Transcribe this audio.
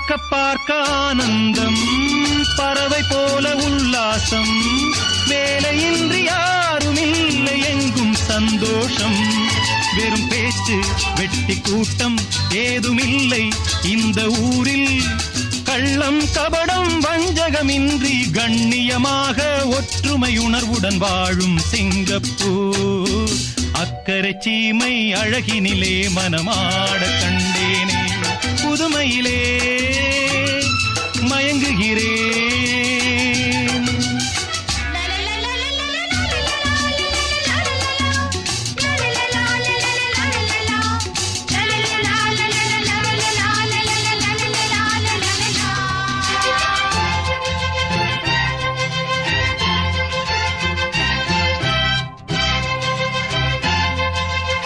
பார்க்க பார்க்க ஆனந்தம், பறவை போல உல்லாசம், வேலையின்றி யாரும் இல்லை எங்கும் சந்தோஷம். வெறும் பேச்சு வெட்டி கூட்டம் ஏதுமில்லை இந்த ஊரில். கள்ளம் கபடம் வஞ்சகமின்றி கண்ணியமாக ஒற்றுமை உணர்வுடன் வாழும் சிங்கப்பூர். அக்கரை சீமை அழகினிலே மனமாட கண்டேனே, புதுமையிலே மயங்குகிறேன்.